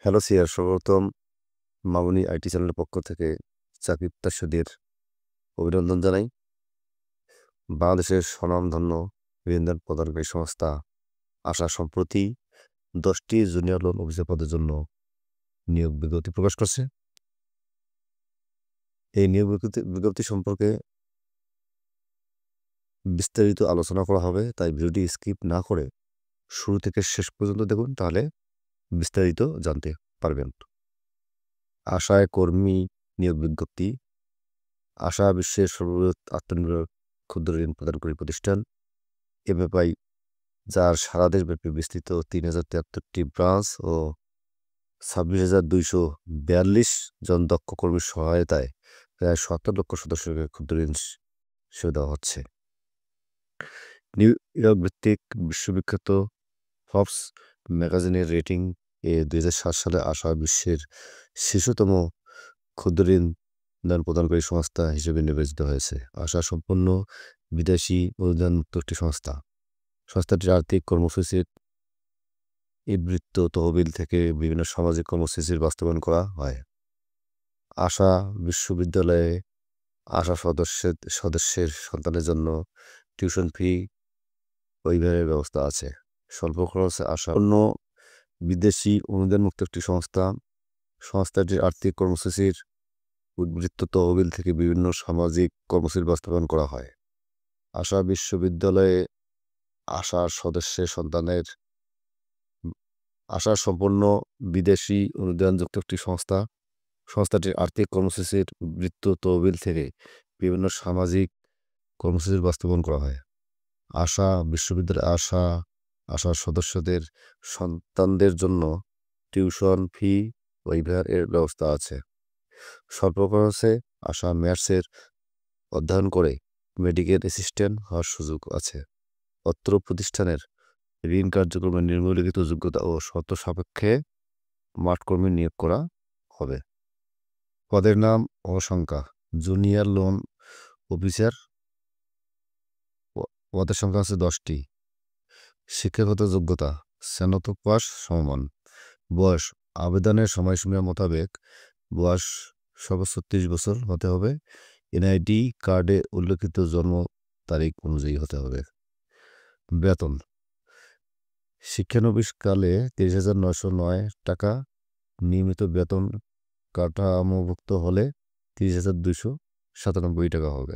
Hello সিয়ার, সর্বপ্রথম মামুনি IT চ্যানেলের পক্ষ থেকে চাকরি প্রত্যাশীদের অভিনন্দন জানাই। বাংলাদেশের স্বনামধন্য ঋণদান প্রদানকারী সংস্থা আশা সম্প্রতি 10টি জুনিয়র লোন অফিসার পদের জন্য নিয়োগ বিজ্ঞপ্তি প্রকাশ করছে। এই নিয়োগ বিজ্ঞপ্তি সম্পর্কে বিস্তারিত আলোচনা করা হবে, তাই ভিডিওটি স্কিপ না করে শুরু থেকে শেষ পর্যন্ত দেখুন, তাহলে বিস্তারিত জানতে পারবেন। আশায় কর্মী নিয়োগ বিজ্ঞপ্তি। আশা বিশ্বের সর্ববৃহৎ আত্মনির্ভর ক্ষুদ্র ঋণ প্রদানকারী প্রতিষ্ঠান এমএফআই, যার সারা দেশব্যাপী বিস্তৃত 3073টি ব্রাঞ্চ ও 26,242 জন দক্ষ কর্মীর সহায়তায় প্রায় 70 লক্ষ সদস্যকে ক্ষুদ্র ঋণ সেবা দেওয়া হচ্ছে। নিউ ইয়র্ক ভিত্তিক বিশ্ববিখ্যাত ফর্বস ম্যাগাজিনের রেটিং 2007 সালে আশা বিশ্বের শীর্ষতম ক্ষুদ্র ঋণ দান প্রদানকারী সংস্থা হিসেবে নির্বাচিত হয়েছে। আশা সম্পূর্ণ বিদেশি অনুদানমুক্ত একটি সংস্থা। সংস্থাটির আর্থিক কর্মসূচির বৃত্ত তহবিল থেকে বিভিন্ন সামাজিক কর্মসূচির বাস্তবায়ন করা হয়। আশা বিশ্ববিদ্যালয়ে আশা সদস্যের সন্তানের জন্য টিউশন ফি ওয়েইভারের ব্যবস্থা আছে। স্বল্প খরচে আশা অন্য বিদেশি অনুদানমুক্ত একটি সংস্থা। সংস্থাটির আর্থিক কর্মসূচির উদ্বৃত্ত তহবিল থেকে বিভিন্ন সামাজিক কর্মসূচি বাস্তবায়ন করা হয়। আশা বিশ্ববিদ্যালয়ে আশার সদস্যের সন্তানের আশা সম্পূর্ণ বিদেশি অনুদানযুক্ত একটি সংস্থা। সংস্থাটির আর্থিক কর্মসূচির উদ্বৃত্ত তহবিল থেকে বিভিন্ন সামাজিক কর্মসূচির বাস্তবায়ন করা হয়। আশা বিশ্ববিদ্যালয়ে আশার সদস্যদের সন্তানদের জন্য টিউশন ফি ওয়েইভার এর ব্যবস্থা আছে। স্বল্প খরচে আশা ম্যাথসের অধ্যয়ন করে মেডিকেল অ্যাসিস্ট্যান্ট হওয়ার সুযোগ আছে। অত্র প্রতিষ্ঠানের ঋণ কার্যক্রমে নিম্নলিখিত যোগ্যতা ও শর্ত সাপেক্ষে মাঠকর্মী নিয়োগ করা হবে। পদের নাম ও সংখ্যা: জুনিয়র লোন অফিসার, পদের সংখ্যা আছে 10টি। শিক্ষাগত যোগ্যতা স্নাতক পাস সমমান। বয়স আবেদনের সময়সীমা মোতাবেক বয়স সর্বোচ্চ 30 বছর হতে হবে। এনআইডি কার্ডে উল্লেখিত জন্ম তারিখ অনুযায়ী হতে হবে। বেতন শিক্ষানবিশকালে 30,909 টাকা, নিয়মিত বেতন কাঠামোভুক্ত হলে 30,297 টাকা হবে।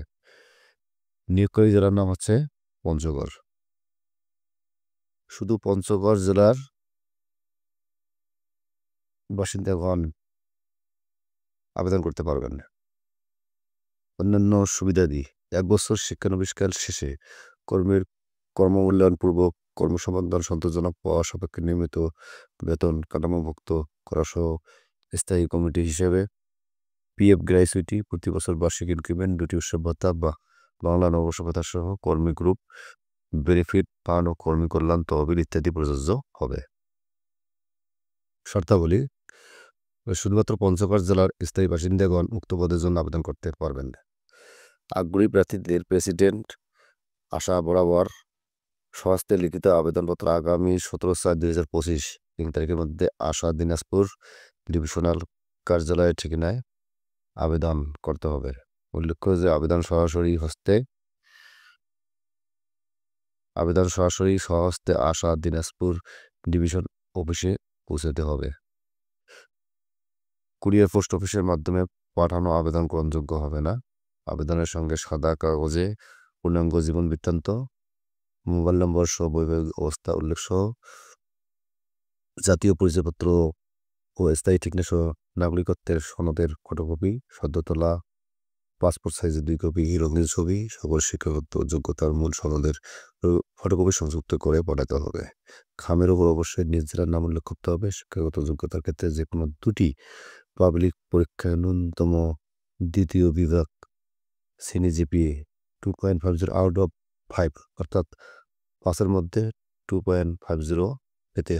নিয়োগকারী জেলার নাম হচ্ছে পঞ্চগড়। শুধু পঞ্চগড় জেলার বাসিন্দাগণ আবেদন করতে পারবেন। অন্যান্য সুবিধাদি: 1 বছর শিক্ষানবিশকাল শেষে কর্মীর কর্মমূল্যায়নপূর্বক কর্মসম্পাদন সন্তোষজনক পাওয়া সাপেক্ষে নিয়মিত বেতন কাঠামোভুক্ত করা সহ স্থায়ী কমিটি হিসেবে পিএফ গ্র্যাচুইটি, প্রতি বছর বার্ষিক ইনক্রিমেন্ট, 2টি উৎসব ভাতা বা বাংলা নববর্ষ ভাতা সহ কর্মী গ্রুপ বেনিফিট ফান্ড ও কর্মী কল্যাণ তহবিল ইত্যাদি প্রযোজ্য হবে। শর্তাবলী: শুধুমাত্র পঞ্চগড় জেলার স্থায়ী বাসিন্দাগণ উক্ত পদের জন্য আবেদন করতে পারবেন। আগ্রহী প্রার্থীদের প্রেসিডেন্ট আশা বরাবর স্বহস্তে লিখিত আবেদনপত্র আগামী 17/4/2025 তারিখের মধ্যে আশা দিনাজপুর ডিভিশনাল কার্যালয়ের ঠিকানায় আবেদন করতে হবে। উল্লেখ্য যে আবেদন সরাসরি স্বহস্তে আশা দিনাজপুর ডিভিশন অফিসে পৌঁছাতে হবে। কুরিয়ার পোস্ট অফিসের মাধ্যমে পাঠানো আবেদন গ্রহণযোগ্য হবে না। আবেদনের সঙ্গে সাদা কাগজে পূর্ণাঙ্গ জীবন বৃত্তান্ত, মোবাইল নম্বর সহ বৈবাহিক অবস্থা উল্লেখ সহ জাতীয় পরিচয়পত্র ও স্থায়ী ঠিকানা সহ নাগরিকত্বের সনদের ফটোকপি, সদ্য তোলা পাসপোর্ট সাইজের 2 কপি রঙিন ছবি, সকল শিক্ষাগত যোগ্যতার মূল সনদের ফটোকপি সংযুক্ত করে পাঠাতে হবে। খামের ওপর অবশ্যই নিজ জেলার নাম উল্লেখ করতে হবে। শিক্ষাগত যোগ্যতার ক্ষেত্রে যে কোনো 2টি পাবলিক পরীক্ষায় ন্যূনতম 2য় বিভাগ শ্রেণী জিপিএ 2.50 আউট অফ 5, অর্থাৎ 5-এর মধ্যে 2.50 পেতে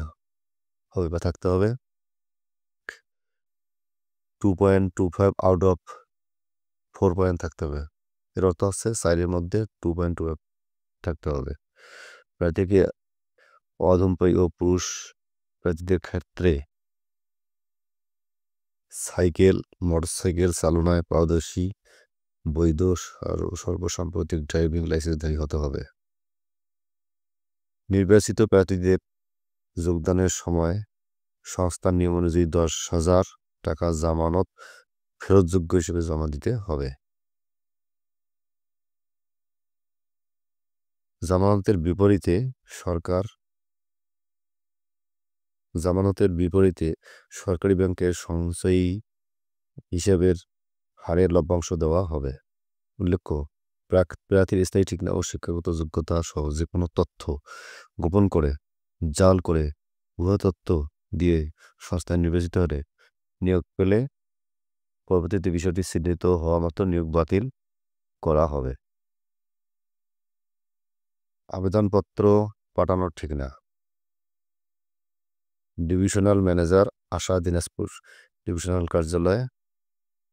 হবে বা থাকতে হবে। 2.25 আউট অফ 4 পয়েন্ট থাকতে হবে। এর অর্থ হচ্ছে 4-এর মধ্যে 2.25 থাকতে হবে। প্রার্থীকে অধমপায়ী ও পুরুষ প্রার্থীদের ক্ষেত্রে সাইকেল, মোটরসাইকেল চালনায় পারদর্শী, বৈধ আর সর্বসাম্প্রতিক ড্রাইভিং লাইসেন্সধারী হতে হবে। নির্বাচিত প্রার্থীদের যোগদানের সময় সংস্থার নিয়ম অনুযায়ী 10,000 টাকা জামানত ফেরতযোগ্য হিসেবে জমা দিতে হবে। জামানতের বিপরীতে সরকারি ব্যাংকের সঞ্চয়ী হিসাবের হারের লভ্যাংশ দেওয়া হবে। উল্লেখ্য, প্রার্থীর স্থায়ী ঠিকানা ও শিক্ষাগত যোগ্যতা সহ যে কোনো তথ্য গোপন করে, জাল করে, ভুয়া তথ্য দিয়ে সংস্থায় নির্বাচিত হলে নিয়োগ পেলে পরবর্তীতে বিষয়টি চিহ্নিত হওয়া মাত্র নিয়োগ বাতিল করা হবে। আবেদনপত্র পাঠানোর ঠিকানা: ডিভিশনাল ম্যানেজার, আশা, দিনাজপুর ডিভিশনাল কার্যালয়,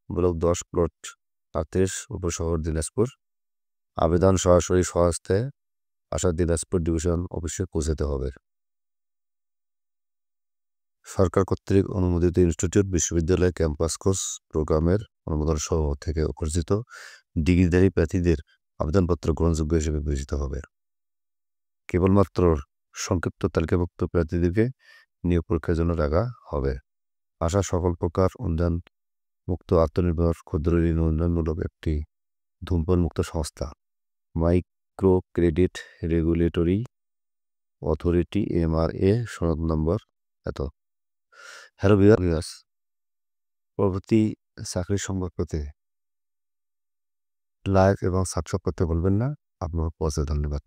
ব্লক 10, প্লট 38, উপশহর, দিনাজপুর। আবেদন সরাসরি স্বহস্তে আশা দিনাজপুর ডিভিশন অফিসে পৌঁছাতে হবে। সরকার কর্তৃক অনুমোদিত ইনস্টিটিউট, বিশ্ববিদ্যালয়, ক্যাম্পাস কোর্স প্রোগ্রামের অনুমোদন সহ থেকে অর্জিত ডিগ্রিধারী প্রার্থীদের আবেদনপত্র গ্রহণযোগ্য হিসেবে বিবেচিত হবে। কেবলমাত্র সংক্ষিপ্ত তালিকাভুক্ত প্রার্থীদেরকে নিয়োগ পরীক্ষার জন্য রাখা হবে। আশা সকল প্রকার উন্নয়ন মুক্ত, আত্মনির্ভর, ক্ষুদ্র ঋণ উন্নয়নমূলক একটি ধূমপান মুক্ত সংস্থা। Micro credit regulatory authority MRA, সনদ নম্বর এত। হ্যালো ভিউয়ার্স, পরবর্তী চাকরির সংবাদ পেতে লাইক এবং সাবস্ক্রাইব করতে বলবেন না। আপনার পৌঁছে ধন্যবাদ।